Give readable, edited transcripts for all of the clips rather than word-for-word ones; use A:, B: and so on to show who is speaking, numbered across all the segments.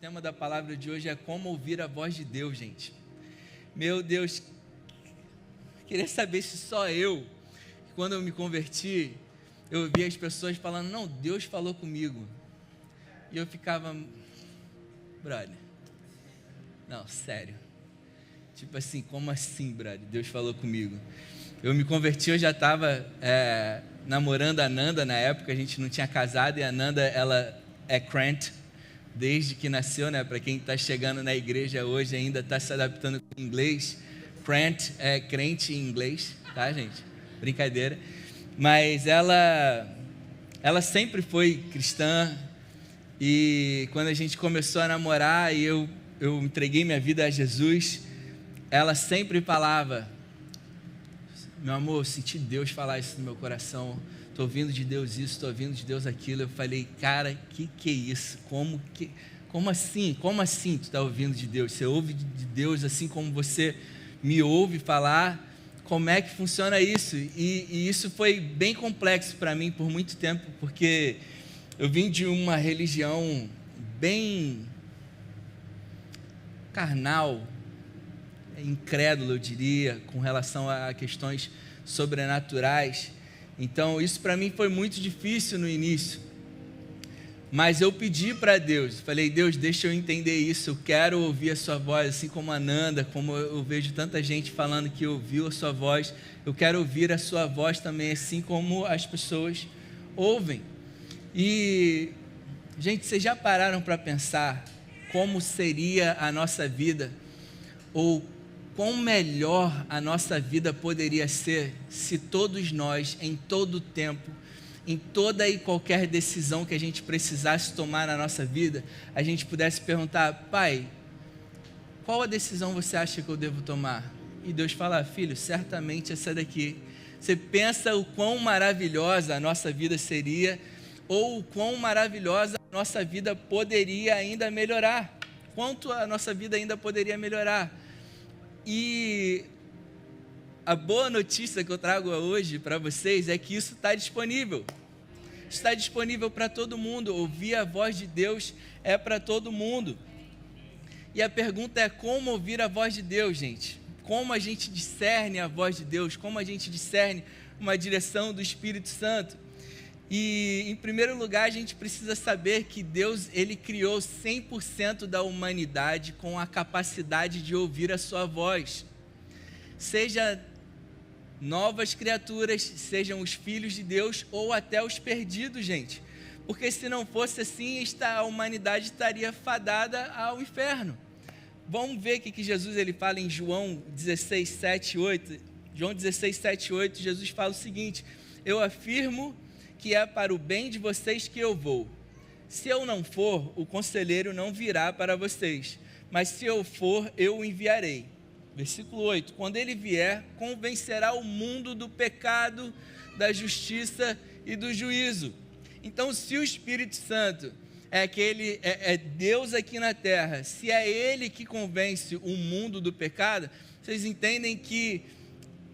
A: tema da palavra de hoje é como ouvir a voz de Deus, gente. Meu Deus, queria saber se só eu, quando eu me converti, eu ouvia as pessoas falando, não, Deus falou comigo. E eu ficava, brother, não, sério. Tipo assim, como assim, brother? Deus falou comigo. Eu me converti, eu já estava namorando a Nanda na época, a gente não tinha casado, e a Nanda, ela é crente desde que nasceu, né? Para quem está chegando na igreja hoje ainda está se adaptando com o inglês. Crente é crente em inglês, tá, gente? Brincadeira. Mas ela sempre foi cristã, e quando a gente começou a namorar e eu entreguei minha vida a Jesus, ela sempre falava, meu amor, eu senti Deus falar isso no meu coração, estou ouvindo de Deus isso, estou ouvindo de Deus aquilo. Eu falei, cara, que é isso? Como assim tu está ouvindo de Deus? Você ouve de Deus assim como você me ouve falar? Como é que funciona isso? E isso foi bem complexo para mim por muito tempo, porque eu vim de uma religião bem carnal, incrédulo, eu diria, com relação a questões sobrenaturais. Então isso para mim foi muito difícil no início, mas eu pedi para Deus, falei, Deus, deixa eu entender isso, eu quero ouvir a sua voz, assim como a Nanda, como eu vejo tanta gente falando que ouviu a sua voz, eu quero ouvir a sua voz também, assim como as pessoas ouvem. E, gente, vocês já pararam para pensar como seria a nossa vida, ou quão melhor a nossa vida poderia ser se todos nós, em todo o tempo, em toda e qualquer decisão que a gente precisasse tomar na nossa vida, a gente pudesse perguntar, Pai, qual a decisão você acha que eu devo tomar? E Deus fala, filho, certamente essa daqui. Você pensa o quão maravilhosa a nossa vida seria, ou o quão maravilhosa a nossa vida poderia ainda melhorar, quanto a nossa vida ainda poderia melhorar. E a boa notícia que eu trago hoje para vocês é que isso está disponível. Está disponível para todo mundo. Ouvir a voz de Deus é para todo mundo. E a pergunta é como ouvir a voz de Deus, gente? Como a gente discerne a voz de Deus? Como a gente discerne uma direção do Espírito Santo? E, em primeiro lugar, a gente precisa saber que Deus, Ele criou 100% da humanidade com a capacidade de ouvir a sua voz. Seja novas criaturas, sejam os filhos de Deus ou até os perdidos, gente. Porque se não fosse assim, a humanidade estaria fadada ao inferno. Vamos ver o que Jesus ele fala em João 16, 7, 8. João 16, 7, 8, Jesus fala o seguinte, eu afirmo que é para o bem de vocês que eu vou. Se eu não for, o conselheiro não virá para vocês, mas se eu for, eu o enviarei. Versículo 8, quando ele vier, convencerá o mundo do pecado, da justiça e do juízo. Então, se o Espírito Santo é Deus aqui na terra, se é Ele que convence o mundo do pecado, vocês entendem que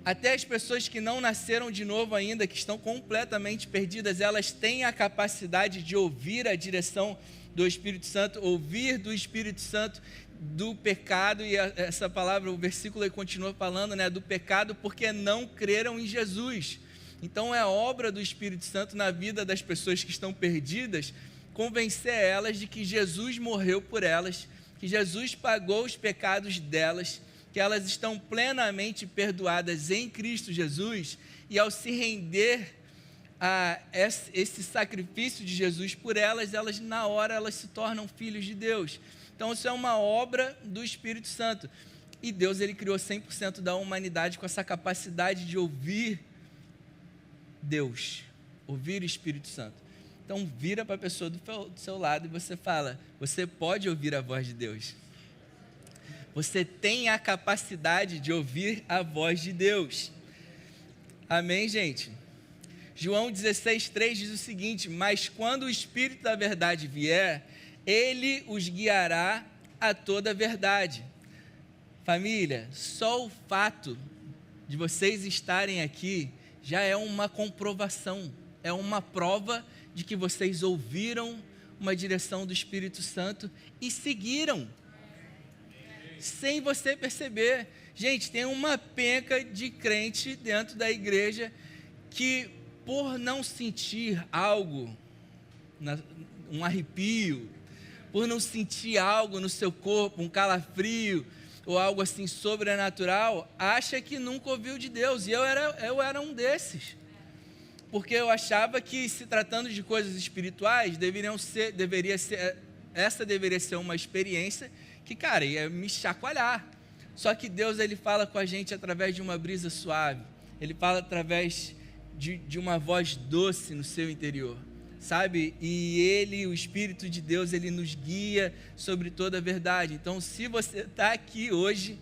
A: até as pessoas que não nasceram de novo ainda, que estão completamente perdidas, elas têm a capacidade de ouvir a direção do Espírito Santo, ouvir do Espírito Santo do pecado, e essa palavra, o versículo aí continua falando, né, do pecado, porque não creram em Jesus. Então é obra do Espírito Santo na vida das pessoas que estão perdidas, convencer elas de que Jesus morreu por elas, que Jesus pagou os pecados delas, que elas estão plenamente perdoadas em Cristo Jesus, e ao se render a esse sacrifício de Jesus por elas, na hora elas se tornam filhos de Deus. Então isso é uma obra do Espírito Santo, e Deus ele criou 100% da humanidade com essa capacidade de ouvir Deus, ouvir o Espírito Santo. Então vira para a pessoa do seu lado e você fala, você pode ouvir a voz de Deus. Você tem a capacidade de ouvir a voz de Deus. Amém, gente? João 16, 3 diz o seguinte, mas quando o Espírito da verdade vier, Ele os guiará a toda a verdade. Família, só o fato de vocês estarem aqui já é uma comprovação, é uma prova de que vocês ouviram uma direção do Espírito Santo e seguiram, sem você perceber. Gente, tem uma penca de crente dentro da igreja que, por não sentir algo, um arrepio, por não sentir algo no seu corpo, um calafrio, ou algo assim sobrenatural, acha que nunca ouviu de Deus. E eu era um desses, porque eu achava que, se tratando de coisas espirituais, essa deveria ser uma experiência que, cara, ia me chacoalhar. Só que Deus, Ele fala com a gente através de uma brisa suave, Ele fala através de uma voz doce no seu interior, sabe? E Ele, o Espírito de Deus, Ele nos guia sobre toda a verdade. Então, se você está aqui hoje,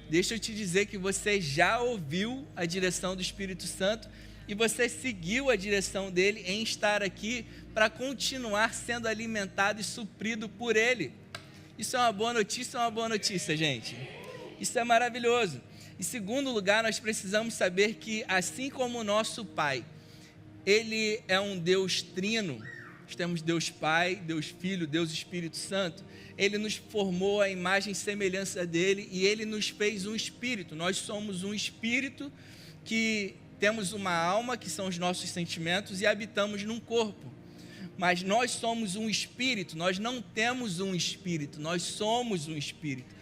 A: deixa eu te dizer que você já ouviu a direção do Espírito Santo e você seguiu a direção dele em estar aqui para continuar sendo alimentado e suprido por Ele. Isso é uma boa notícia, gente. Isso é maravilhoso. Em segundo lugar, nós precisamos saber que, assim como o nosso Pai, Ele é um Deus trino. Nós temos Deus Pai, Deus Filho, Deus Espírito Santo. Ele nos formou à imagem e semelhança dele e Ele nos fez um espírito. Nós somos um espírito que temos uma alma, que são os nossos sentimentos, e habitamos num corpo. Mas nós somos um espírito, nós não temos um espírito, nós somos um espírito.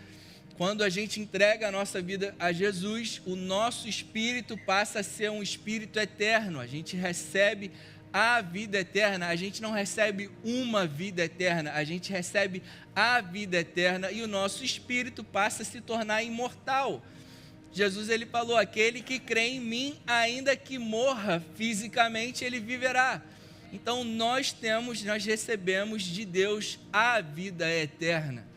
A: Quando a gente entrega a nossa vida a Jesus, o nosso espírito passa a ser um espírito eterno. A gente recebe a vida eterna. A gente não recebe uma vida eterna, a gente recebe a vida eterna e o nosso espírito passa a se tornar imortal. Jesus, ele falou: aquele que crê em mim, ainda que morra fisicamente, ele viverá. Então nós recebemos de Deus a vida eterna.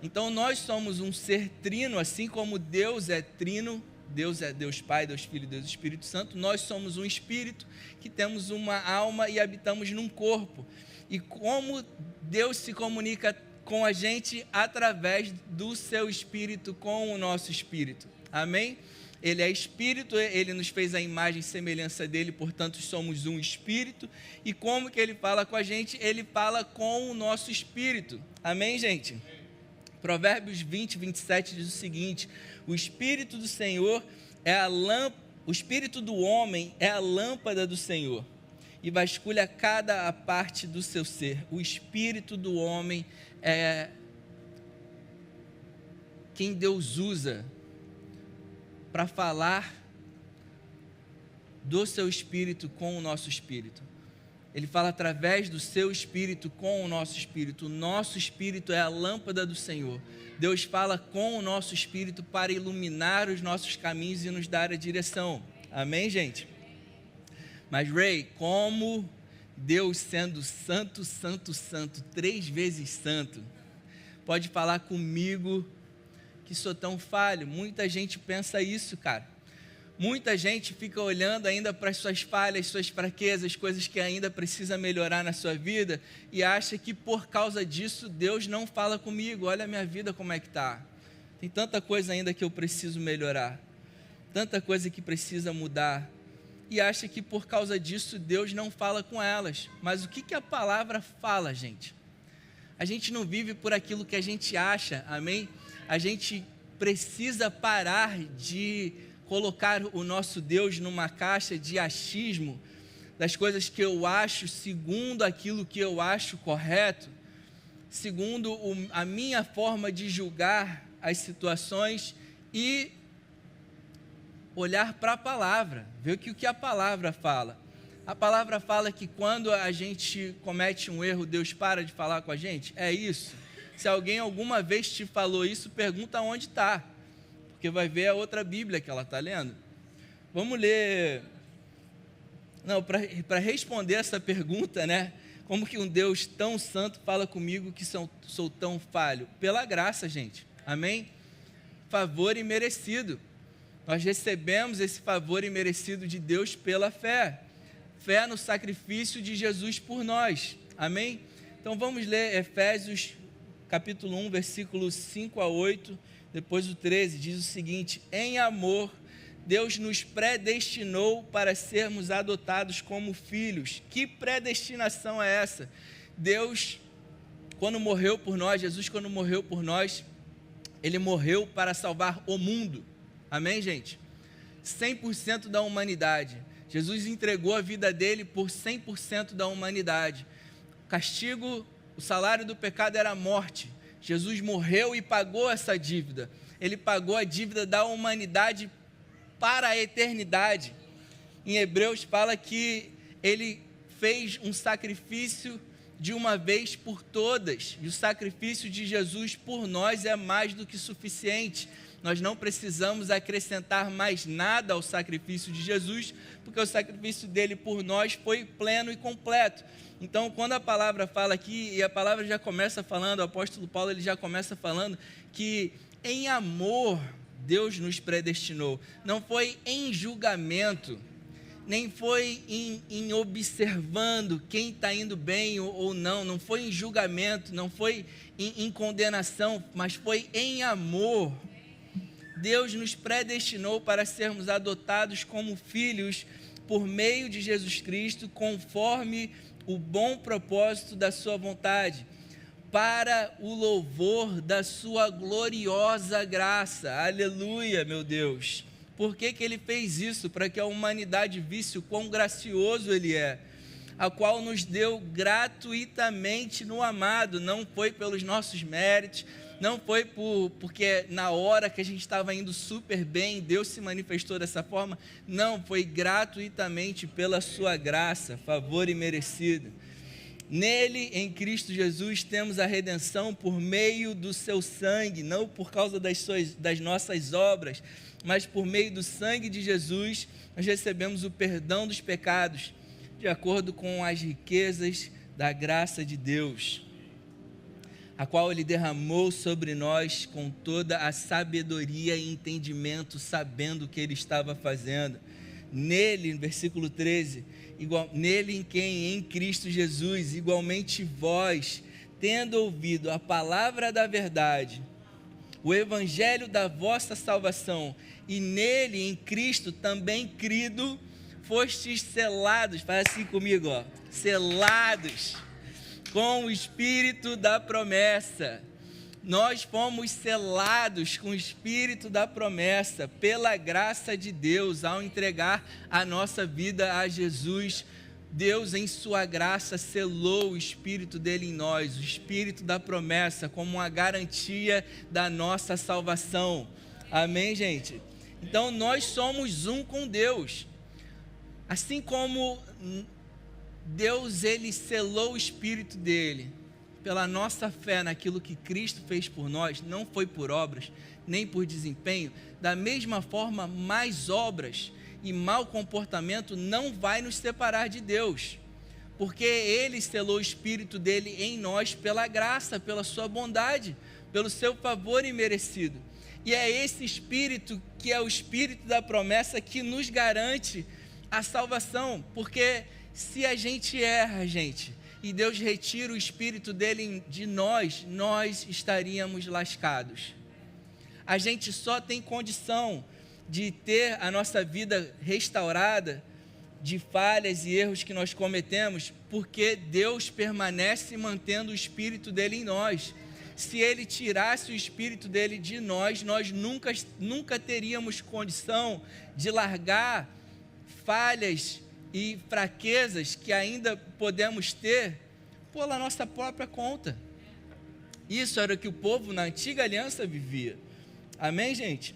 A: Então nós somos um ser trino, assim como Deus é trino. Deus é Deus Pai, Deus Filho e Deus Espírito Santo. Nós somos um espírito que temos uma alma e habitamos num corpo. E como Deus se comunica com a gente? Através do seu espírito com o nosso espírito. Amém? Ele é espírito, ele nos fez a imagem e semelhança dele, portanto somos um espírito. E como que ele fala com a gente? Ele fala com o nosso espírito. Amém, gente? Provérbios 20, 27 diz o seguinte: o Espírito do Senhor o Espírito do homem é a lâmpada do Senhor, e vasculha cada parte do seu ser. O Espírito do homem é quem Deus usa para falar do seu Espírito com o nosso Espírito. Ele fala através do seu Espírito com o nosso Espírito. O nosso Espírito é a lâmpada do Senhor. Deus fala com o nosso Espírito para iluminar os nossos caminhos e nos dar a direção. Amém, gente? Mas, Ray, como Deus, sendo santo, santo, santo, 3 vezes santo, pode falar comigo que sou tão falho? Muita gente pensa isso, cara. Muita gente fica olhando ainda para as suas falhas, suas fraquezas, coisas que ainda precisa melhorar na sua vida e acha que por causa disso Deus não fala comigo. Olha a minha vida como é que está. Tem tanta coisa ainda que eu preciso melhorar, tanta coisa que precisa mudar, e acha que por causa disso Deus não fala com elas. Mas o que a palavra fala, gente? A gente não vive por aquilo que a gente acha, amém? A gente precisa parar de colocar o nosso Deus numa caixa de achismo, das coisas que eu acho segundo aquilo que eu acho correto, segundo a minha forma de julgar as situações, e olhar para a palavra, ver o que a palavra fala. A palavra fala que quando a gente comete um erro, Deus para de falar com a gente. É isso. Se alguém alguma vez te falou isso, pergunta onde está, porque vai ver a outra Bíblia que ela está lendo. Vamos ler. Não, para responder essa pergunta, né? Como que um Deus tão santo fala comigo que sou tão falho? Pela graça, gente. Amém? Favor imerecido. Nós recebemos esse favor imerecido de Deus pela fé. Fé no sacrifício de Jesus por nós. Amém? Então vamos ler Efésios capítulo 1, versículos 5 a 8, depois o 13, diz o seguinte: em amor, Deus nos predestinou para sermos adotados como filhos. Que predestinação é essa? Deus quando morreu por nós, Jesus quando morreu por nós, ele morreu para salvar o mundo. Amém, gente? 100% da humanidade. Jesus entregou a vida dele por 100% da humanidade. O castigo, o salário do pecado era a morte. Jesus morreu e pagou essa dívida. Ele pagou a dívida da humanidade para a eternidade. Em Hebreus fala que ele fez um sacrifício de uma vez por todas. E o sacrifício de Jesus por nós é mais do que suficiente. Nós não precisamos acrescentar mais nada ao sacrifício de Jesus, porque o sacrifício dele por nós foi pleno e completo. Então, quando a palavra fala aqui, e a palavra já começa falando, o apóstolo Paulo ele já começa falando que em amor Deus nos predestinou. Não foi em julgamento, nem foi em observando quem está indo bem ou não. Não foi em julgamento, não foi em condenação, mas foi em amor. Deus nos predestinou para sermos adotados como filhos por meio de Jesus Cristo, conforme o bom propósito da sua vontade, para o louvor da sua gloriosa graça. Aleluia, meu Deus. Por que ele fez isso? Para que a humanidade visse o quão gracioso ele é, a qual nos deu gratuitamente no amado. Não foi pelos nossos méritos, não foi porque na hora que a gente estava indo super bem, Deus se manifestou dessa forma. Não, foi gratuitamente pela sua graça, favor imerecido. Nele, em Cristo Jesus, temos a redenção por meio do seu sangue, não por causa das nossas obras, mas por meio do sangue de Jesus, nós recebemos o perdão dos pecados, de acordo com as riquezas da graça de Deus, a qual ele derramou sobre nós com toda a sabedoria e entendimento, sabendo o que ele estava fazendo. Nele, versículo 13, nele em quem, em Cristo Jesus, igualmente vós, tendo ouvido a palavra da verdade, o evangelho da vossa salvação, e nele, em Cristo, também crido, fostes selados, faz assim comigo, ó, selados com o Espírito da promessa. Nós fomos selados com o Espírito da promessa, pela graça de Deus, ao entregar a nossa vida a Jesus. Deus, em sua graça, selou o Espírito dele em nós, o Espírito da promessa, como uma garantia da nossa salvação. Amém, gente? Então, nós somos um com Deus. Assim como Deus, ele selou o Espírito dele, pela nossa fé naquilo que Cristo fez por nós, não foi por obras, nem por desempenho. Da mesma forma, mais obras e mau comportamento não vai nos separar de Deus, porque ele selou o Espírito dele em nós pela graça, pela sua bondade, pelo seu favor imerecido. E é esse Espírito, que é o Espírito da promessa, que nos garante a salvação, porque se a gente erra, gente, e Deus retira o Espírito dele de nós, nós estaríamos lascados. A gente só tem condição de ter a nossa vida restaurada de falhas e erros que nós cometemos, porque Deus permanece mantendo o Espírito dele em nós. Se ele tirasse o Espírito dele de nós, nós nunca teríamos condição de largar falhas e fraquezas que ainda podemos ter pela nossa própria conta. Isso era o que o povo na antiga aliança vivia. Amém, gente?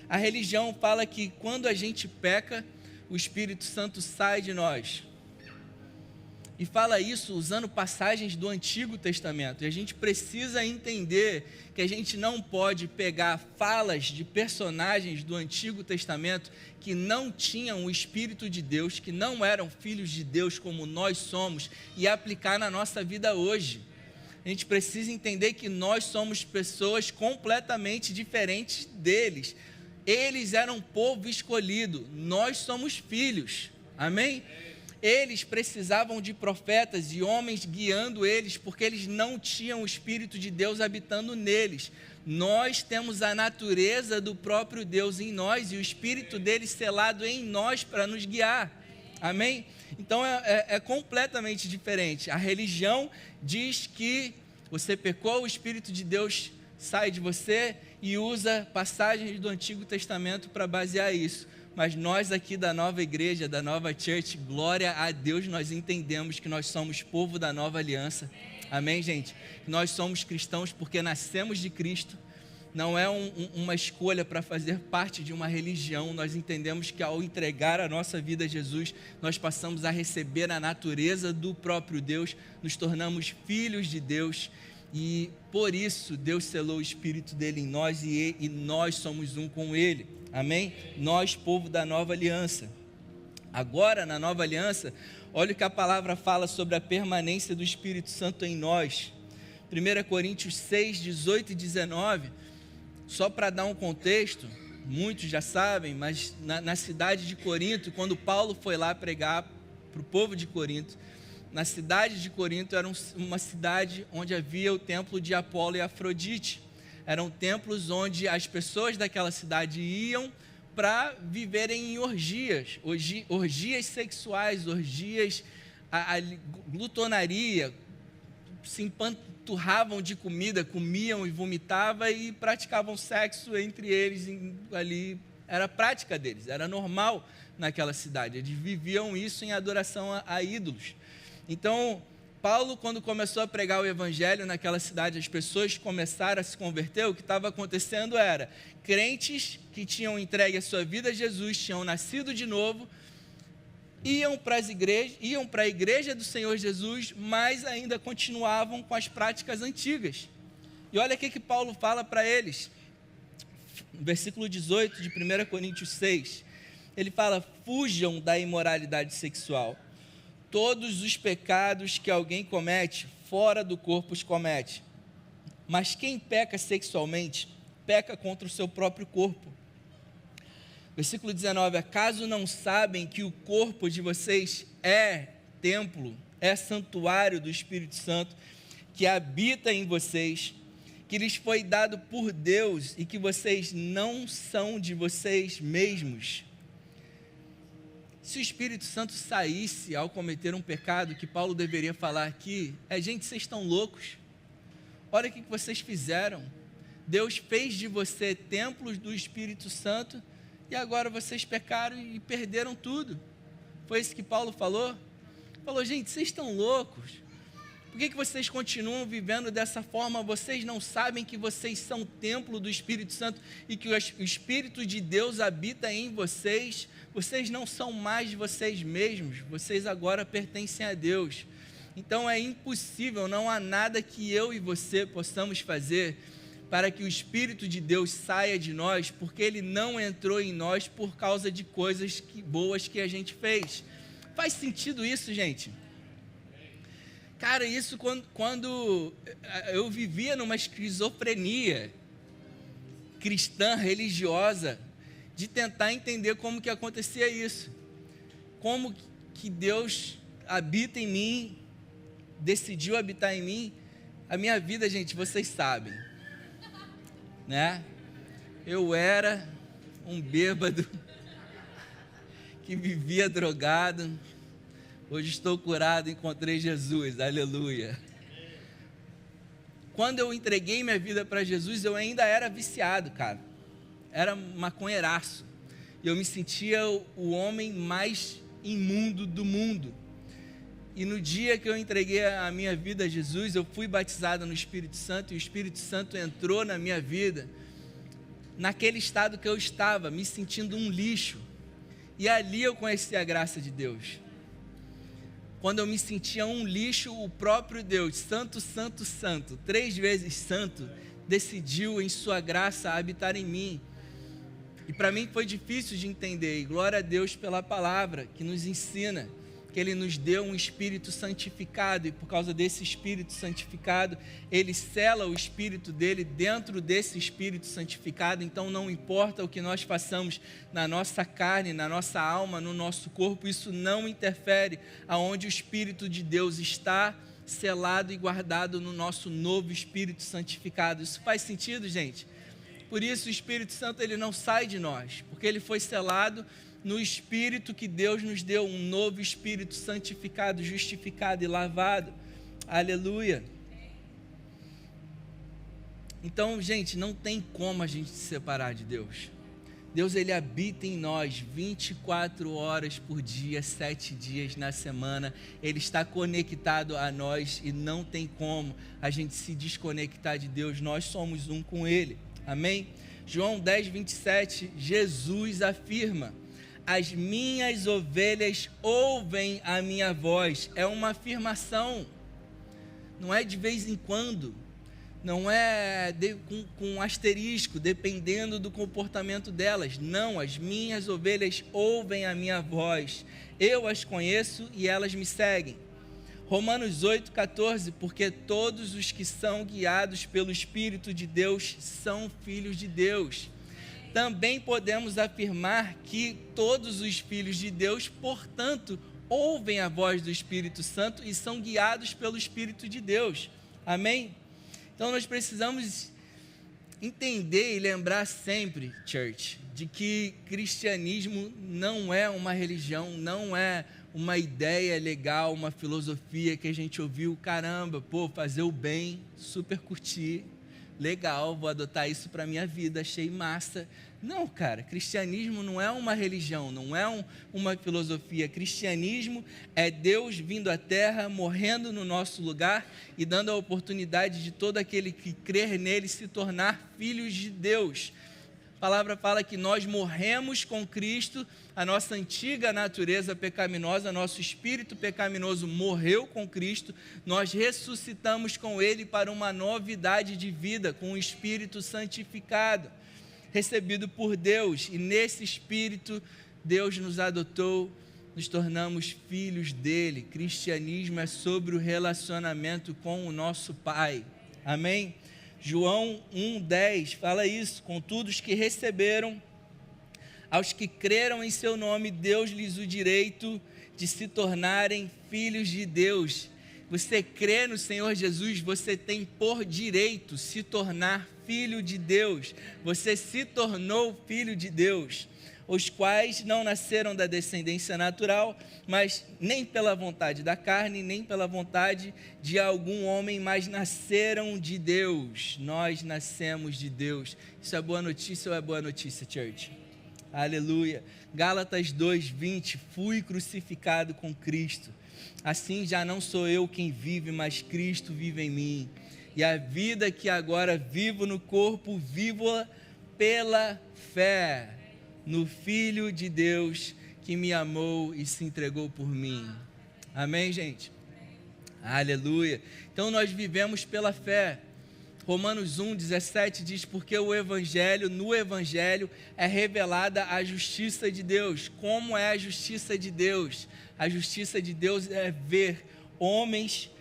A: A religião fala que quando a gente peca, o Espírito Santo sai de nós. E fala isso usando passagens do Antigo Testamento. E a gente precisa entender que a gente não pode pegar falas de personagens do Antigo Testamento que não tinham o Espírito de Deus, que não eram filhos de Deus como nós somos, e aplicar na nossa vida hoje. A gente precisa entender que nós somos pessoas completamente diferentes deles. Eles eram povo escolhido, nós somos filhos. Amém? Eles precisavam de profetas e homens guiando eles, porque eles não tinham o Espírito de Deus habitando neles. Nós temos a natureza do próprio Deus em nós e o Espírito dele selado em nós para nos guiar. Amém? Então é completamente diferente. A religião diz que Você pecou, o Espírito de Deus sai de você e usa passagens do Antigo Testamento para basear isso. Mas nós aqui da nova igreja, da nova church, glória a Deus, nós entendemos que nós somos povo da nova aliança. Amém, gente? Nós somos cristãos porque nascemos de Cristo. Não é uma escolha para fazer parte de uma religião. Nós entendemos que ao entregar a nossa vida a Jesus, nós passamos a receber a natureza do próprio Deus, nos tornamos filhos de Deus e por isso Deus selou o Espírito dele em nós e nós somos um com ele. Amém? Nós, povo da nova aliança. Agora, na nova aliança, olha o que a palavra fala sobre a permanência do Espírito Santo em nós. 1 Coríntios 6, 18 e 19, só para dar um contexto, muitos já sabem, mas na cidade de Corinto, quando Paulo foi lá pregar para o povo de Corinto, na cidade de Corinto era uma cidade onde havia o templo de Apolo e Afrodite. Eram templos onde as pessoas daquela cidade iam para viverem em orgias sexuais, orgias, a glutonaria, se empanturravam de comida, comiam e vomitavam e praticavam sexo entre eles ali. Era a prática deles, era normal naquela cidade. Eles viviam isso em adoração a ídolos. Então, Paulo, quando começou a pregar o evangelho naquela cidade, as pessoas começaram a se converter. O que estava acontecendo era crentes que tinham entregue a sua vida a Jesus, tinham nascido de novo, iam para a igreja do Senhor Jesus, mas ainda continuavam com as práticas antigas. E olha o que Paulo fala para eles, no versículo 18 de 1 Coríntios 6, ele fala: fujam da imoralidade sexual. Todos os pecados que alguém comete, fora do corpo os comete. Mas quem peca sexualmente, peca contra o seu próprio corpo. Versículo 19, acaso não sabem que o corpo de vocês é templo, é santuário do Espírito Santo, que habita em vocês, que lhes foi dado por Deus e que vocês não são de vocês mesmos? Se o Espírito Santo saísse ao cometer um pecado, que Paulo deveria falar aqui, gente, vocês estão loucos? Olha o que vocês fizeram. Deus fez de você templos do Espírito Santo e agora vocês pecaram e perderam tudo. Foi isso que Paulo falou? Falou, gente, vocês estão loucos? Por que vocês continuam vivendo dessa forma? Vocês não sabem que vocês são templo do Espírito Santo e que o Espírito de Deus habita em vocês? Vocês não são mais de vocês mesmos, vocês agora pertencem a Deus. Então é impossível, não há nada que eu e você possamos fazer para que o Espírito de Deus saia de nós, porque Ele não entrou em nós por causa de coisas boas que a gente fez. Faz sentido isso, gente? Cara, isso quando eu vivia numa esquizofrenia cristã, religiosa, de tentar entender como que acontecia isso. Como que Deus habita em mim, decidiu habitar em mim. A minha vida, gente, vocês sabem, né? Eu era um bêbado que vivia drogado. Hoje estou curado, encontrei Jesus, aleluia. Quando eu entreguei minha vida para Jesus, eu ainda era viciado, cara. Era maconheiraço. Eu me sentia o homem mais imundo do mundo. E no dia que eu entreguei a minha vida a Jesus, eu fui batizado no Espírito Santo, e o Espírito Santo entrou na minha vida, naquele estado que eu estava, me sentindo um lixo. E ali eu conheci a graça de Deus. Quando eu me sentia um lixo, o próprio Deus, santo, santo, santo, 3 vezes santo, decidiu em sua graça habitar em mim. E para mim foi difícil de entender, e glória a Deus pela palavra que nos ensina, que Ele nos deu um Espírito santificado, e por causa desse Espírito santificado, Ele sela o Espírito dele dentro desse Espírito santificado. Então não importa o que nós façamos na nossa carne, na nossa alma, no nosso corpo, isso não interfere aonde o Espírito de Deus está selado e guardado no nosso novo Espírito santificado. Isso faz sentido, gente? Por isso o Espírito Santo ele não sai de nós, porque ele foi selado no Espírito que Deus nos deu, um novo Espírito santificado, justificado e lavado. Aleluia. Então, gente, não tem como a gente se separar de Deus. Deus, Ele habita em nós 24 horas por dia, 7 dias na semana. Ele está conectado a nós e não tem como a gente se desconectar de Deus. Nós somos um com Ele. Amém? João 10, 27, Jesus afirma: as minhas ovelhas ouvem a minha voz. É uma afirmação, não é de vez em quando, não é com asterisco, dependendo do comportamento delas. Não, as minhas ovelhas ouvem a minha voz, eu as conheço e elas me seguem. Romanos 8, 14, porque todos os que são guiados pelo Espírito de Deus são filhos de Deus. Também podemos afirmar que todos os filhos de Deus, portanto, ouvem a voz do Espírito Santo e são guiados pelo Espírito de Deus. Amém? Então nós precisamos entender e lembrar sempre, church, de que cristianismo não é uma religião, não é uma ideia legal, uma filosofia que a gente ouviu, caramba, fazer o bem, super curtir, legal, vou adotar isso para a minha vida, achei massa. Não, cara, cristianismo não é uma religião, não é uma filosofia. Cristianismo é Deus vindo à terra, morrendo no nosso lugar e dando a oportunidade de todo aquele que crer nele se tornar filhos de Deus. A palavra fala que nós morremos com Cristo, a nossa antiga natureza pecaminosa, nosso espírito pecaminoso morreu com Cristo, nós ressuscitamos com Ele para uma novidade de vida, com o Espírito santificado, recebido por Deus, e nesse Espírito Deus nos adotou, nos tornamos filhos dele. Cristianismo é sobre o relacionamento com o nosso Pai, amém? João 1,10 fala isso: contudo os que receberam, aos que creram em seu nome, Deus lhes o direito de se tornarem filhos de Deus. Você crê no Senhor Jesus, você tem por direito se tornar filho de Deus. Você se tornou filho de Deus, os quais não nasceram da descendência natural, mas nem pela vontade da carne, nem pela vontade de algum homem, mas nasceram de Deus. Nós nascemos de Deus. Isso é boa notícia ou é boa notícia, church? Aleluia. Gálatas 2:20, fui crucificado com Cristo. Assim já não sou eu quem vive, mas Cristo vive em mim. E a vida que agora vivo no corpo, vivo-a pela fé no Filho de Deus que me amou e se entregou por mim. Amém, gente? Aleluia. Então nós vivemos pela fé. Romanos 1,17 diz: porque no Evangelho é revelada a justiça de Deus. Como é a justiça de Deus? A justiça de Deus é ver homens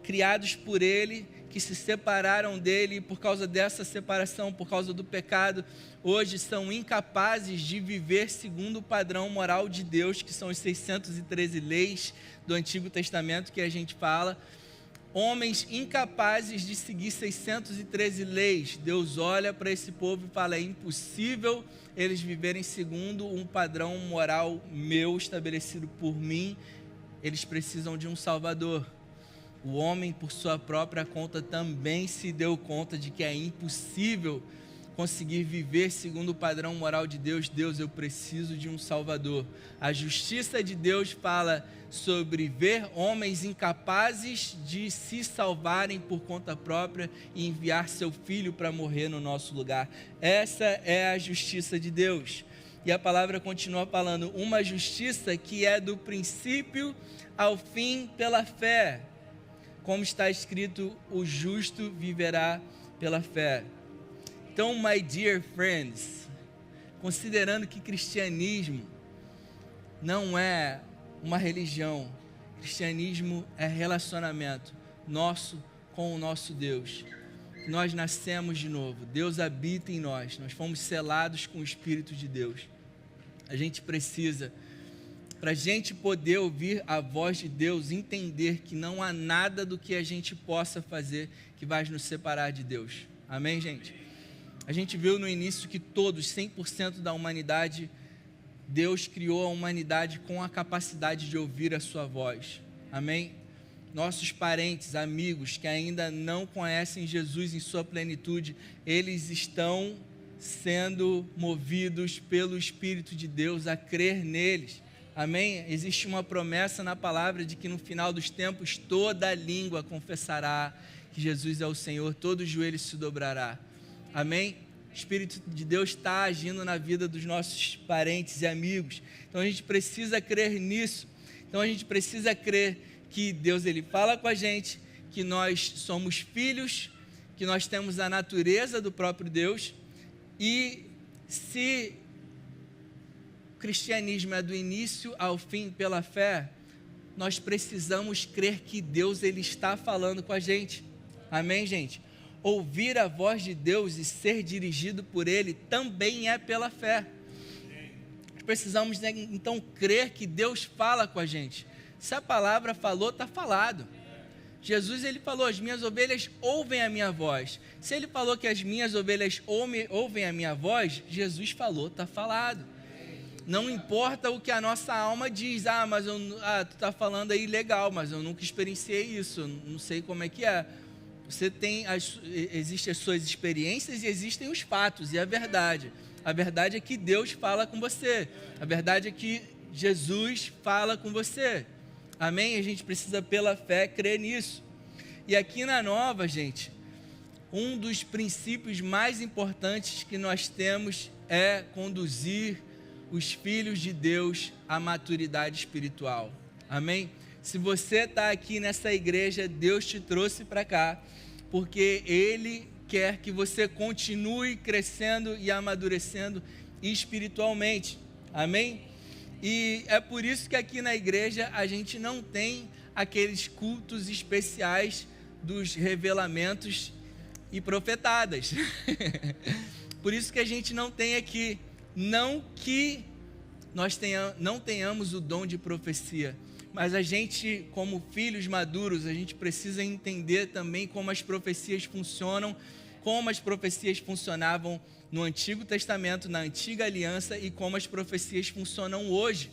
A: criados por Ele, que se separaram dele, e por causa dessa separação, por causa do pecado, hoje são incapazes de viver segundo o padrão moral de Deus, que são os 613 leis do Antigo Testamento que a gente fala. Homens incapazes de seguir 613 leis. Deus olha para esse povo e fala: é impossível eles viverem segundo um padrão moral meu, estabelecido por mim. Eles precisam de um Salvador. O homem, por sua própria conta, também se deu conta de que é impossível conseguir viver segundo o padrão moral de Deus. Deus, eu preciso de um Salvador. A justiça de Deus fala sobre ver homens incapazes de se salvarem por conta própria e enviar seu filho para morrer no nosso lugar. Essa é a justiça de Deus. E a palavra continua falando: uma justiça que é do princípio ao fim pela fé. Como está escrito, o justo viverá pela fé. Então, my dear friends, considerando que cristianismo não é uma religião, cristianismo é relacionamento nosso com o nosso Deus. Nós nascemos de novo, Deus habita em nós, nós fomos selados com o Espírito de Deus. A gente precisa, para a gente poder ouvir a voz de Deus, entender que não há nada do que a gente possa fazer que vai nos separar de Deus. Amém, gente? A gente viu no início que todos, 100% da humanidade, Deus criou a humanidade com a capacidade de ouvir a sua voz. Amém? nossos parentes, amigos que ainda não conhecem Jesus em sua plenitude, eles estão sendo movidos pelo Espírito de Deus a crer neles. Amém? Existe uma promessa na palavra de que no final dos tempos toda língua confessará que Jesus é o Senhor, todo joelho se dobrará. Amém? O Espírito de Deus está agindo na vida dos nossos parentes e amigos. Então a gente precisa crer nisso. Então a gente precisa crer que Deus ele fala com a gente, que nós somos filhos, que nós temos a natureza do próprio Deus. E se o cristianismo é do início ao fim pela fé, nós precisamos crer que Deus ele está falando com a gente. Amém, gente? Ouvir a voz de Deus e ser dirigido por Ele também é pela fé. Nós precisamos, né, então, crer que Deus fala com a gente. Se a palavra falou, está falado. Jesus ele falou, as minhas ovelhas ouvem a minha voz. Se ele falou que as minhas ovelhas ouvem a minha voz, Jesus falou, está falado. Não importa o que a nossa alma diz, mas tu está falando aí legal, mas eu nunca experienciei isso, não sei como é que é. Você tem, existem as suas experiências e existem os fatos e a verdade. A verdade é que Deus fala com você. A verdade é que Jesus fala com você. Amém? A gente precisa pela fé crer nisso. E aqui na Nova, gente, um dos princípios mais importantes que nós temos é conduzir os filhos de Deus à maturidade espiritual. Amém? Se você está aqui nessa igreja, Deus te trouxe para cá, porque Ele quer que você continue crescendo e amadurecendo espiritualmente. Amém? E é por isso que aqui na igreja a gente não tem aqueles cultos especiais dos revelamentos e profetadas. Por isso que a gente não tem aqui. Não que nós não tenhamos o dom de profecia, mas a gente, como filhos maduros, a gente precisa entender também como as profecias funcionam, como as profecias funcionavam no Antigo Testamento, na Antiga Aliança, e como as profecias funcionam hoje.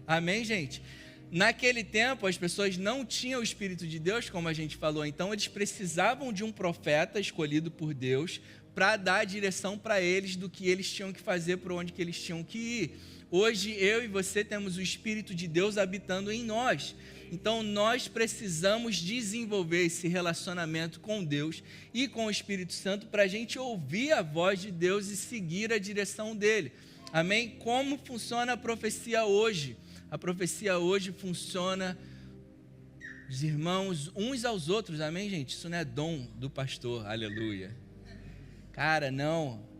A: Amém, gente? Naquele tempo, as pessoas não tinham o Espírito de Deus, como a gente falou, então eles precisavam de um profeta escolhido por Deus para dar a direção para eles do que eles tinham que fazer, para onde que eles tinham que ir. Hoje, eu e você temos o Espírito de Deus habitando em nós. Então, nós precisamos desenvolver esse relacionamento com Deus e com o Espírito Santo para a gente ouvir a voz de Deus e seguir a direção dele. Amém? Como funciona a profecia hoje? A profecia hoje funciona, os irmãos uns aos outros. Amém, gente? Isso não é dom do pastor. Aleluia. Cara, não.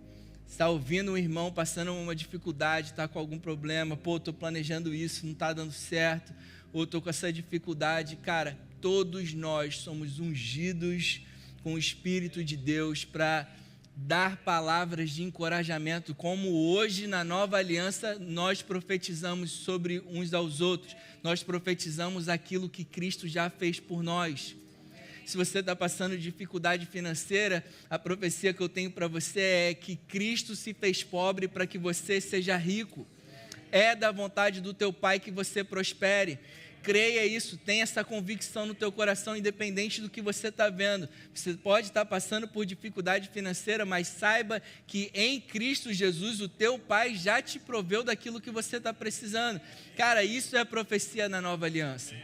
A: Está ouvindo um irmão passando uma dificuldade, está com algum problema, estou planejando isso, não está dando certo, ou estou com essa dificuldade. Cara, todos nós somos ungidos com o Espírito de Deus para dar palavras de encorajamento, como hoje na Nova Aliança nós profetizamos sobre uns aos outros, nós profetizamos aquilo que Cristo já fez por nós. Se você está passando dificuldade financeira, a profecia que eu tenho para você é que Cristo se fez pobre para que você seja rico. É da vontade do teu Pai que você prospere. Creia isso, tenha essa convicção no teu coração, independente do que você está vendo. Você pode estar passando por dificuldade financeira, mas saiba que em Cristo Jesus o teu Pai já te proveu daquilo que você está precisando. Cara, isso é profecia na Nova Aliança.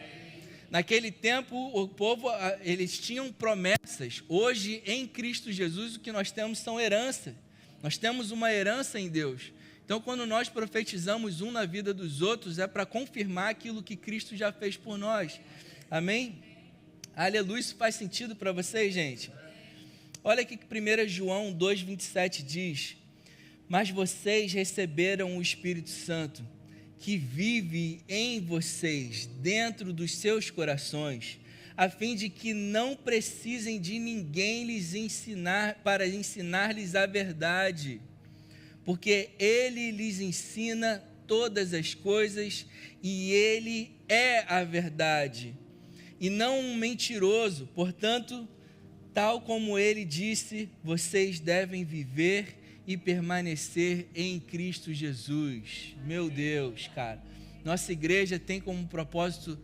A: Naquele tempo, o povo, eles tinham promessas. Hoje, em Cristo Jesus, o que nós temos são heranças. Nós temos uma herança em Deus. Então, quando nós profetizamos um na vida dos outros, é para confirmar aquilo que Cristo já fez por nós. Amém? Aleluia, isso faz sentido para vocês, gente? Olha aqui que 1 João 2,27 diz: mas vocês receberam o Espírito Santo, que vive em vocês, dentro dos seus corações, a fim de que não precisem de ninguém lhes ensinar, para ensinar-lhes a verdade, porque Ele lhes ensina todas as coisas e Ele é a verdade, e não um mentiroso. Portanto, tal como Ele disse, vocês devem viver e permanecer em Cristo Jesus. Meu Deus, cara, nossa igreja tem como propósito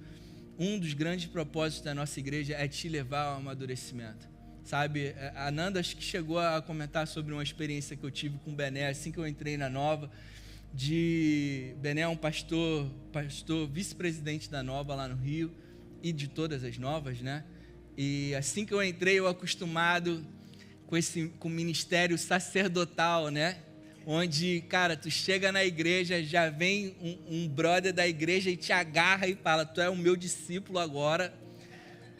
A: um dos grandes propósitos da nossa igreja é te levar ao amadurecimento. Sabe, a Nanda acho que chegou a comentar sobre uma experiência que eu tive com o Bené, assim que eu entrei na Nova. Bené é um pastor vice-presidente da Nova lá no Rio, e de todas as Novas, né? E assim que eu entrei, eu acostumado com o ministério sacerdotal, né? Onde, cara, tu chega na igreja, já vem um brother da igreja e te agarra e fala, tu é o meu discípulo agora,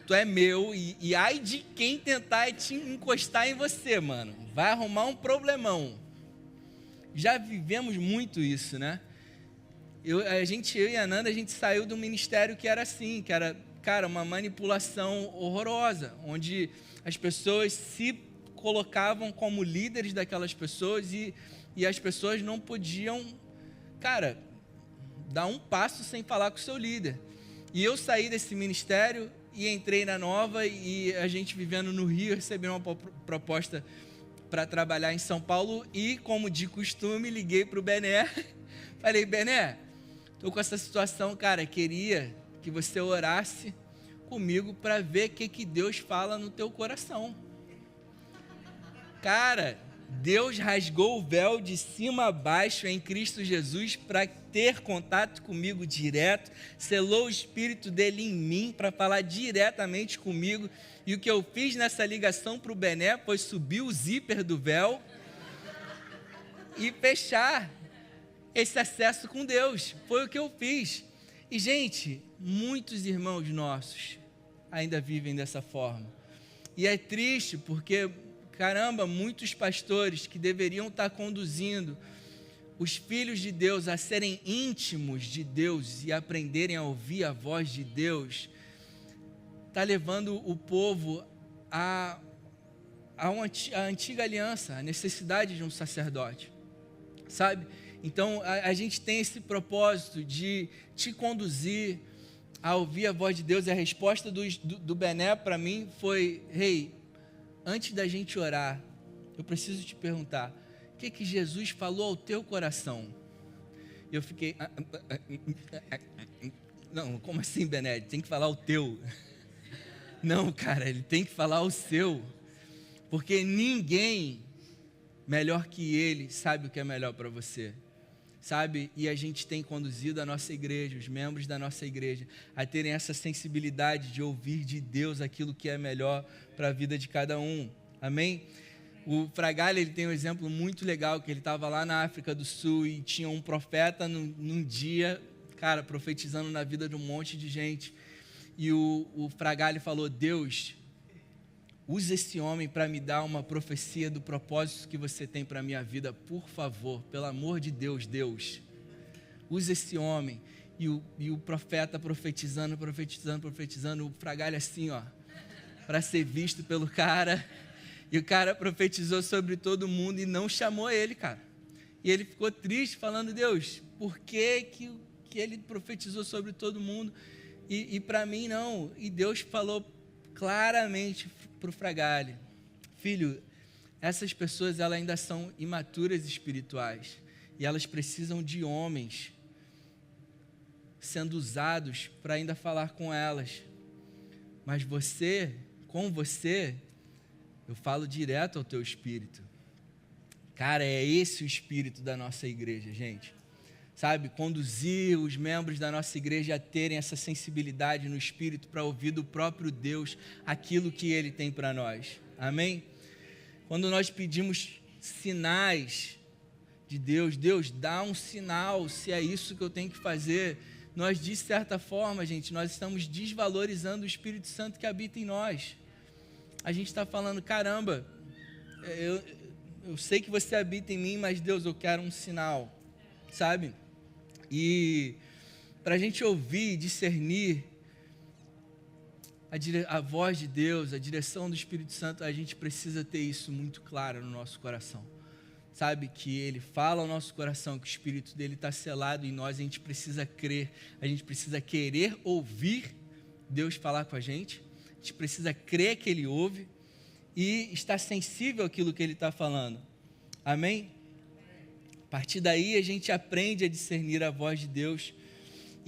A: tu é meu, e ai de quem tentar te encostar em você, mano, vai arrumar um problemão. Já vivemos muito isso, né? Eu e a Nanda, a gente saiu do ministério que era assim, que era, cara, uma manipulação horrorosa, onde as pessoas se colocavam como líderes daquelas pessoas e as pessoas não podiam, cara, dar um passo sem falar com o seu líder. E eu saí desse ministério e entrei na Nova, e a gente vivendo no Rio, recebi uma proposta para trabalhar em São Paulo, e como de costume, liguei para o Bené, falei, Bené, estou com essa situação, cara, queria que você orasse comigo para ver o que Deus fala no teu coração. Cara, Deus rasgou o véu de cima a baixo em Cristo Jesus para ter contato comigo direto, selou o Espírito dele em mim para falar diretamente comigo, e o que eu fiz nessa ligação para o Bené foi subir o zíper do véu e fechar esse acesso com Deus. Foi o que eu fiz. E, gente, muitos irmãos nossos ainda vivem dessa forma. E é triste porque, caramba, muitos pastores que deveriam estar conduzindo os filhos de Deus a serem íntimos de Deus e aprenderem a ouvir a voz de Deus, está levando o povo a antiga aliança, a necessidade de um sacerdote, sabe? Então, a gente tem esse propósito de te conduzir a ouvir a voz de Deus. E a resposta do Bené para mim foi, antes da gente orar, eu preciso te perguntar, o que Jesus falou ao teu coração? E eu fiquei, não, como assim, Bené? Tem que falar o teu. Não, cara, ele tem que falar o seu, porque ninguém melhor que ele sabe o que é melhor para você, sabe? E a gente tem conduzido a nossa igreja, os membros da nossa igreja, a terem essa sensibilidade de ouvir de Deus aquilo que é melhor para a vida de cada um, amém? O Fragalha, ele tem um exemplo muito legal, que ele estava lá na África do Sul e tinha um profeta num dia, cara, profetizando na vida de um monte de gente. E o Fragalha falou, Deus, usa esse homem para me dar uma profecia do propósito que você tem para a minha vida, por favor, pelo amor de Deus, Deus. Usa esse homem. E o profeta profetizando, o Fragalha assim, ó, para ser visto pelo cara. E o cara profetizou sobre todo mundo e não chamou ele, cara. E ele ficou triste, falando, Deus, por que ele profetizou sobre todo mundo e para mim não? E Deus falou claramente para o Fragalha, filho, essas pessoas elas ainda são imaturas espirituais e elas precisam de homens sendo usados para ainda falar com elas. Mas com você, eu falo direto ao teu espírito. Cara, é esse o espírito da nossa igreja, gente. Sabe, conduzir os membros da nossa igreja a terem essa sensibilidade no espírito para ouvir do próprio Deus aquilo que Ele tem para nós. Amém? Quando nós pedimos sinais de Deus, Deus dá um sinal se é isso que eu tenho que fazer. Nós, de certa forma, gente, nós estamos desvalorizando o Espírito Santo que habita em nós. A gente está falando, caramba, eu sei que você habita em mim, mas Deus, eu quero um sinal, sabe? E para a gente ouvir e discernir a voz de Deus, a direção do Espírito Santo, a gente precisa ter isso muito claro no nosso coração. Sabe, que Ele fala ao nosso coração, que o Espírito dele está selado em nós, a gente precisa crer, a gente precisa querer ouvir Deus falar com a gente precisa crer que Ele ouve e estar sensível àquilo que Ele está falando. Amém? A partir daí a gente aprende a discernir a voz de Deus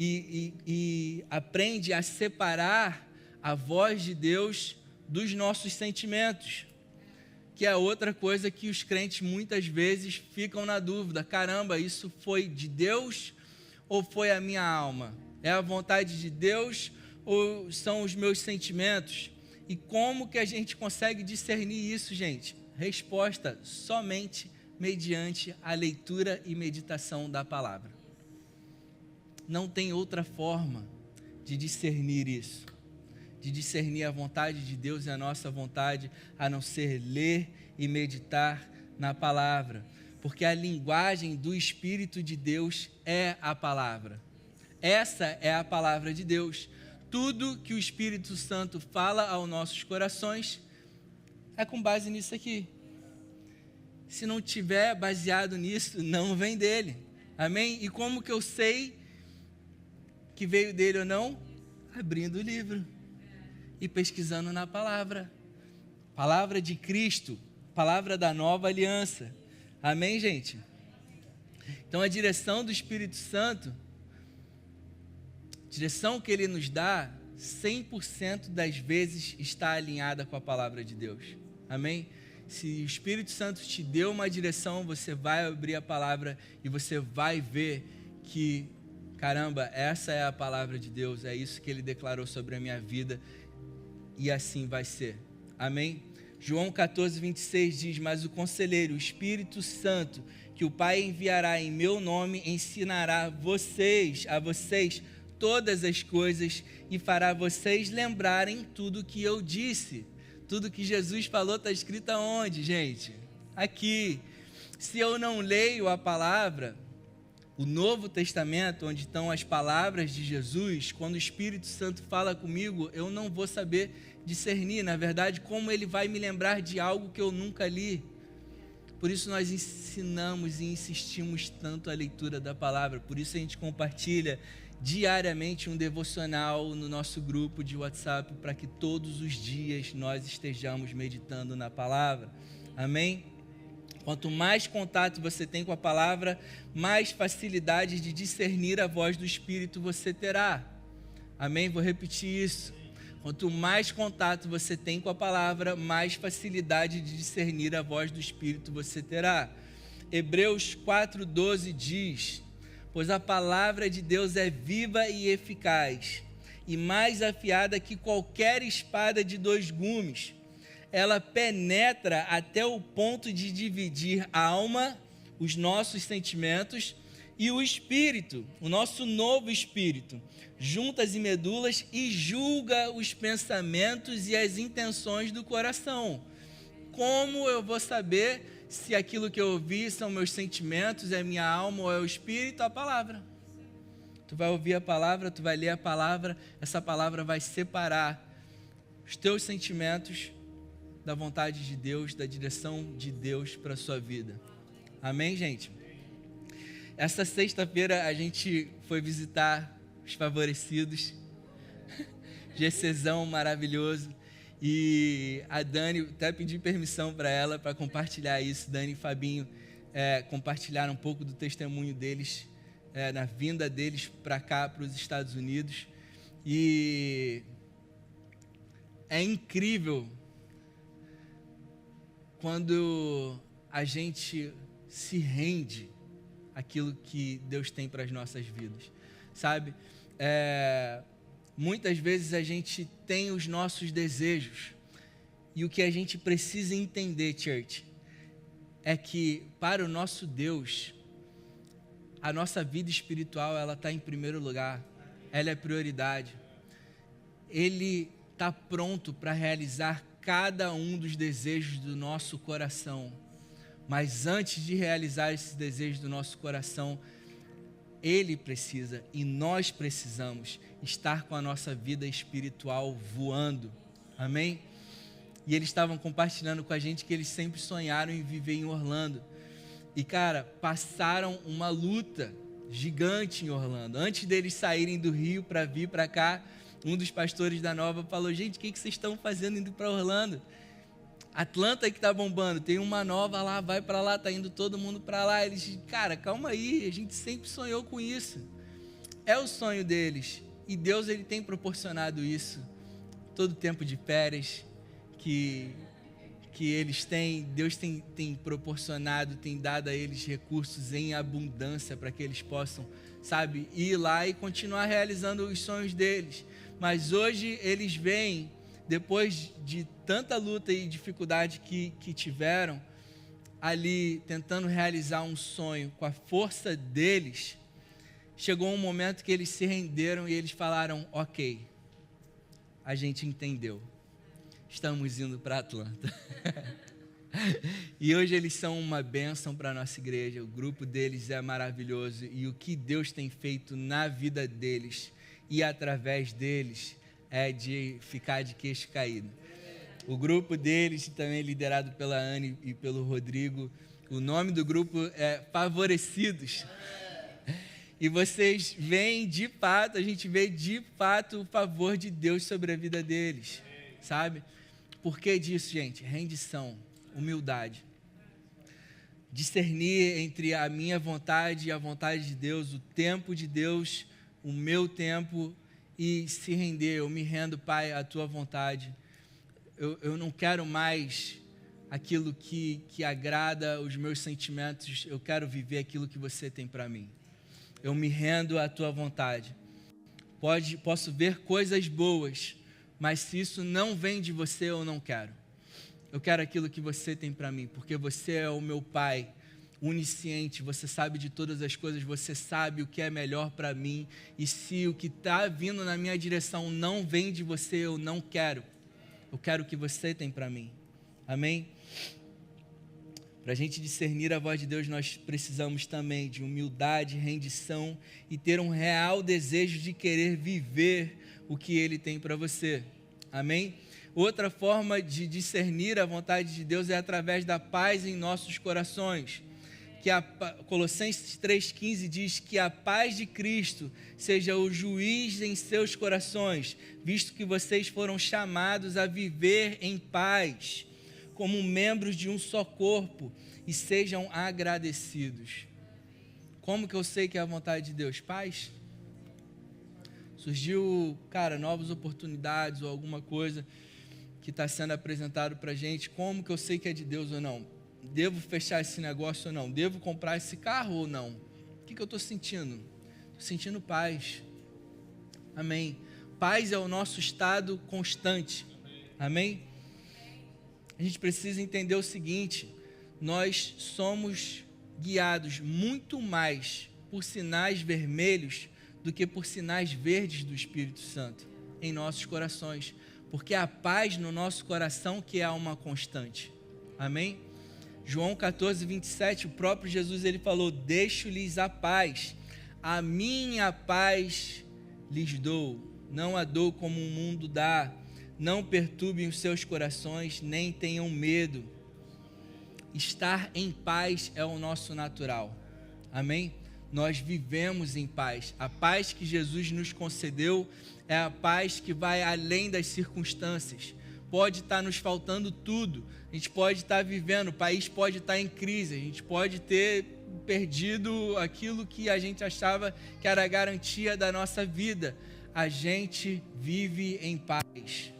A: e aprende a separar a voz de Deus dos nossos sentimentos, que é outra coisa que os crentes muitas vezes ficam na dúvida: caramba, isso foi de Deus ou foi a minha alma? É a vontade de Deus ou são os meus sentimentos? E como que a gente consegue discernir isso, gente? Resposta: somente mediante a leitura e meditação da palavra. Não tem outra forma de discernir isso, de discernir a vontade de Deus e a nossa vontade, a não ser ler e meditar na palavra, porque a linguagem do Espírito de Deus é a palavra. Essa é a palavra de Deus. Tudo que o Espírito Santo fala aos nossos corações é com base nisso aqui. Se não tiver baseado nisso, não vem dele. Amém? E como que eu sei que veio dele ou não? Abrindo o livro e pesquisando na palavra. Palavra de Cristo, palavra da nova aliança. Amém, gente? Então a direção do Espírito Santo, direção que ele nos dá, 100% das vezes está alinhada com a palavra de Deus. Amém? Se o Espírito Santo te deu uma direção, você vai abrir a palavra e você vai ver que, caramba, essa é a palavra de Deus, é isso que ele declarou sobre a minha vida, e assim vai ser. Amém? João 14, 26 diz: mas o Conselheiro, o Espírito Santo, que o Pai enviará em meu nome, ensinará a vocês todas as coisas e fará vocês lembrarem tudo que eu disse. Tudo que Jesus falou está escrito aonde, gente? Aqui. Se eu não leio a palavra, o Novo Testamento, onde estão as palavras de Jesus, quando o Espírito Santo fala comigo, eu não vou saber discernir, na verdade, como ele vai me lembrar de algo que eu nunca li. Por isso nós ensinamos e insistimos tanto a leitura da palavra, por isso a gente compartilha diariamente um devocional no nosso grupo de WhatsApp, para que todos os dias nós estejamos meditando na palavra. Amém? Quanto mais contato você tem com a palavra, mais facilidade de discernir a voz do Espírito você terá. Amém? Vou repetir isso. Quanto mais contato você tem com a palavra, mais facilidade de discernir a voz do Espírito você terá. Hebreus 4:12 diz: pois a palavra de Deus é viva e eficaz, e mais afiada que qualquer espada de 2 gumes. Ela penetra até o ponto de dividir a alma, os nossos sentimentos, e o espírito, o nosso novo espírito, juntas e medulas, e julga os pensamentos e as intenções do coração. Como eu vou saber se aquilo que eu ouvi são meus sentimentos, é minha alma ou é o espírito? A palavra. Tu vai ouvir a palavra, tu vai ler a palavra, essa palavra vai separar os teus sentimentos da vontade de Deus, da direção de Deus para a sua vida. Amém, gente? Essa sexta-feira a gente foi visitar os favorecidos, GCzão maravilhoso, e a Dani, até pedi permissão para ela para compartilhar isso. Dani e Fabinho compartilharam um pouco do testemunho deles, na vinda deles para cá, para os Estados Unidos, e é incrível quando a gente se rende àquilo que Deus tem para as nossas vidas, sabe? Muitas vezes a gente tem os nossos desejos, e o que a gente precisa entender, church, é que para o nosso Deus, a nossa vida espiritual, ela está em primeiro lugar, ela é prioridade. Ele está pronto para realizar cada um dos desejos do nosso coração, mas antes de realizar esses desejos do nosso coração, Ele precisa e nós precisamos estar com a nossa vida espiritual voando. Amém? E eles estavam compartilhando com a gente que eles sempre sonharam em viver em Orlando. E, cara, passaram uma luta gigante em Orlando. Antes deles saírem do Rio para vir para cá, um dos pastores da Nova falou: gente, o que vocês estão fazendo indo para Orlando? Atlanta que está bombando, tem uma nova lá, vai para lá, está indo todo mundo para lá. Eles, cara, calma aí, a gente sempre sonhou com isso. é o sonho deles. E Deus, ele tem proporcionado isso. Todo tempo de férias que eles têm, Deus tem proporcionado, tem dado a eles recursos em abundância para que eles possam, sabe, ir lá e continuar realizando os sonhos deles. Mas hoje eles vêm, depois de tanta luta e dificuldade que tiveram, ali tentando realizar um sonho com a força deles, chegou um momento que eles se renderam e eles falaram: ok, a gente entendeu, estamos indo para Atlanta. E hoje eles são uma bênção para a nossa igreja, o grupo deles é maravilhoso, e o que Deus tem feito na vida deles e através deles é de ficar de queixo caído. O grupo deles, também liderado pela Anne e pelo Rodrigo, o nome do grupo é Favorecidos. E vocês veem de fato, a gente vê de fato o favor de Deus sobre a vida deles, sabe? Por que disso, gente? Rendição, humildade. Discernir entre a minha vontade e a vontade de Deus, o tempo de Deus, o meu tempo, e se render. Eu me rendo, Pai, à tua vontade. Eu não quero mais aquilo que agrada os meus sentimentos, eu quero viver aquilo que você tem para mim. Eu me rendo à tua vontade. Posso ver coisas boas, mas se isso não vem de você, eu não quero. Eu quero aquilo que você tem para mim, porque você é o meu Pai onisciente, você sabe de todas as coisas, você sabe o que é melhor para mim, e se o que está vindo na minha direção não vem de você, eu não quero. Eu quero o que você tem para mim. Amém? Para a gente discernir a voz de Deus, nós precisamos também de humildade, rendição e ter um real desejo de querer viver o que Ele tem para você. Amém? Outra forma de discernir a vontade de Deus é através da paz em nossos corações. Colossenses 3,15 diz que a paz de Cristo seja o juiz em seus corações, visto que vocês foram chamados a viver em paz, como membros de um só corpo, e sejam agradecidos. Como que eu sei que é a vontade de Deus? Paz. Surgiu, novas oportunidades ou alguma coisa que está sendo apresentado para a gente. Como que eu sei que é de Deus ou não? Devo fechar esse negócio ou não? Devo comprar esse carro ou não? O que eu estou sentindo? Estou sentindo paz. Amém. Paz é o nosso estado constante. Amém? A gente precisa entender o seguinte: nós somos guiados muito mais por sinais vermelhos do que por sinais verdes do Espírito Santo em nossos corações, porque a paz no nosso coração que é uma constante. Amém? João 14, 27, o próprio Jesus ele falou: deixo-lhes a paz, a minha paz lhes dou, não a dou como o mundo dá, não perturbem os seus corações, nem tenham medo. Estar em paz é o nosso natural, amém? Nós vivemos em paz, a paz que Jesus nos concedeu é a paz que vai além das circunstâncias. Pode estar nos faltando tudo, a gente pode estar vivendo, o país pode estar em crise, a gente pode ter perdido aquilo que a gente achava que era a garantia da nossa vida. A gente vive em paz,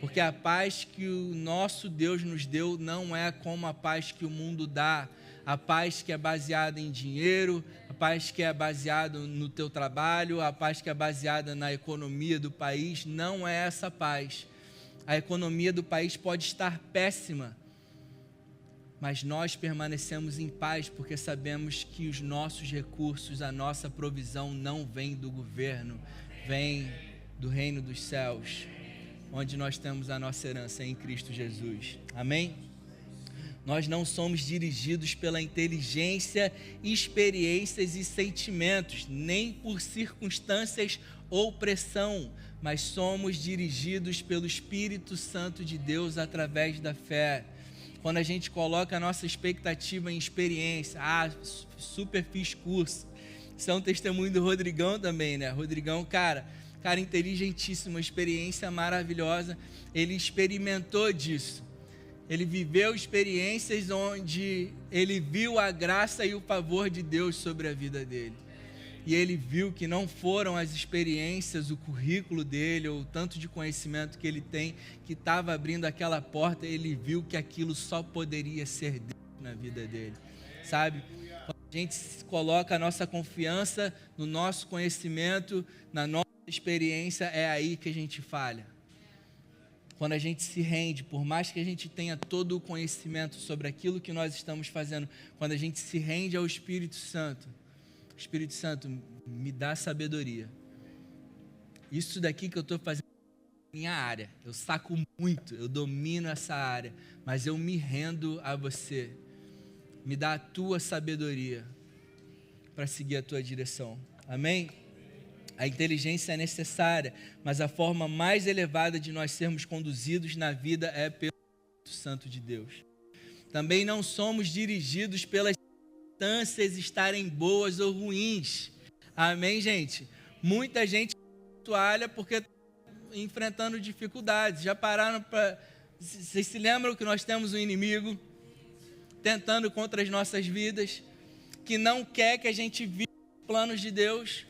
A: porque a paz que o nosso Deus nos deu não é como a paz que o mundo dá, a paz que é baseada em dinheiro, a paz que é baseada no teu trabalho, a paz que é baseada na economia do país, não é essa paz. A economia do país pode estar péssima, mas nós permanecemos em paz porque sabemos que os nossos recursos, a nossa provisão não vem do governo, vem do reino dos céus, onde nós temos a nossa herança em Cristo Jesus. Amém? Nós não somos dirigidos pela inteligência, experiências e sentimentos, nem por circunstâncias ou pressão, mas somos dirigidos pelo Espírito Santo de Deus através da fé. Quando a gente coloca a nossa expectativa em experiência, super fiz curso. Isso é um testemunho do Rodrigão também, né? Rodrigão, cara inteligentíssimo, experiência maravilhosa. Ele experimentou disso. Ele viveu experiências onde ele viu a graça e o favor de Deus sobre a vida dele. e ele viu que não foram as experiências, o currículo dele, ou o tanto de conhecimento que ele tem, que estava abrindo aquela porta. Ele viu que aquilo só poderia ser Deus na vida dele, sabe? Quando a gente coloca a nossa confiança no nosso conhecimento, na nossa experiência, é aí que a gente falha. Quando a gente se rende, por mais que a gente tenha todo o conhecimento sobre aquilo que nós estamos fazendo, quando a gente se rende ao Espírito Santo, Espírito Santo, me dá sabedoria. Isso daqui que eu estou fazendo é minha área, eu saco muito, eu domino essa área, mas eu me rendo a você. Me dá a tua sabedoria para seguir a tua direção. Amém? A inteligência é necessária, mas a forma mais elevada de nós sermos conduzidos na vida é pelo Espírito Santo de Deus. Também não somos dirigidos pelas circunstâncias estarem boas ou ruins. Amém, gente? Muita gente toalha porque está enfrentando dificuldades. Já pararam para... Vocês se lembram que nós temos um inimigo tentando contra as nossas vidas, que não quer que a gente viva os planos de Deus?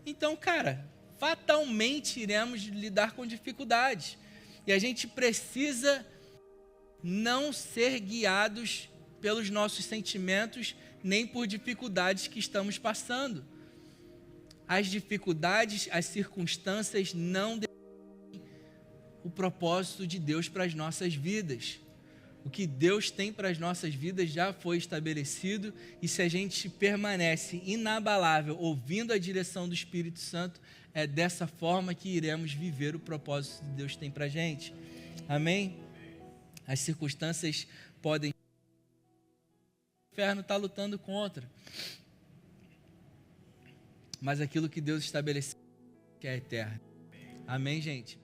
A: Então, cara, fatalmente iremos lidar com dificuldades. E a gente precisa não ser guiados pelos nossos sentimentos, nem por dificuldades que estamos passando. As dificuldades, as circunstâncias não definem o propósito de Deus para as nossas vidas. O que Deus tem para as nossas vidas já foi estabelecido, e se a gente permanece inabalável, ouvindo a direção do Espírito Santo, é dessa forma que iremos viver o propósito que Deus tem para a gente. Amém? As circunstâncias podem... O inferno está lutando contra. Mas aquilo que Deus estabeleceu que é eterno. Amém, gente?